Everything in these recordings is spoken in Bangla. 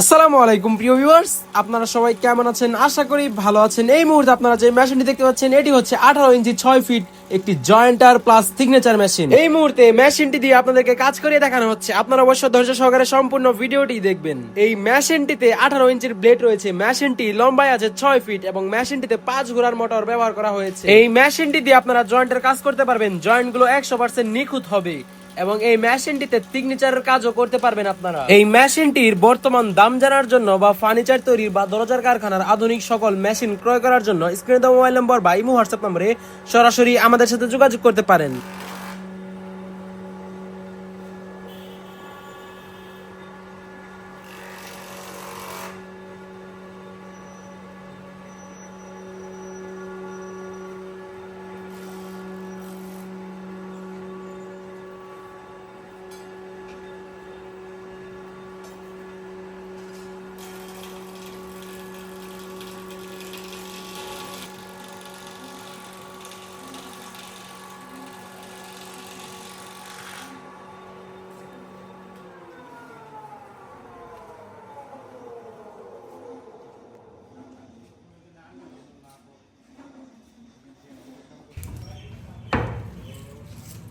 আসসালামু আলাইকুম প্রিয় ভিউয়ার্স, আপনারা সবাই কেমন আছেন? আশা করি ভালো আছেন। এই মুহূর্তে আপনারা যে মেশিনটি দেখতে পাচ্ছেন এটি হচ্ছে 18 ইঞ্চি 6 ফিট একটি জয়েন্টার প্লাস সিগনেচার মেশিন। এই মুহূর্তে মেশিনটি দিয়ে আপনাদেরকে কাজ করিয়ে দেখানো হচ্ছে। আপনারা অবশ্যই ধৈর্য সহকারে সম্পূর্ণ ভিডিওটি দেখবেন। এই মেশিনটিতে 18 ইঞ্চির ব্লেড রয়েছে। মেশিনটি লম্বায় আছে 6 ফিট এবং মেশিনটিতে 5 ঘোড়ার মোটর ব্যবহার করা হয়েছে। এই মেশিনটি দিয়ে আপনারা জয়েন্টের কাজ করতে পারবেন। জয়েন্টগুলো 100% নিখুঁত হবে এবং এই মেশিনটিতে সিগনেচারের কাজও করতে পারবেন আপনারা। এই মেশিনটির বর্তমান দাম জানার জন্য বা ফার্নিচার তৈরির বা দরজার কারখানার আধুনিক সকল মেশিন ক্রয় করার জন্য স্ক্রিনে দেওয়া মোবাইল নম্বর বা ইমো হোয়াটসঅ্যাপ নম্বরে সরাসরি আমাদের সাথে যোগাযোগ করতে পারেন।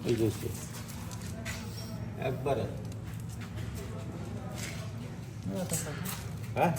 এই যে একবারে হ্যাঁ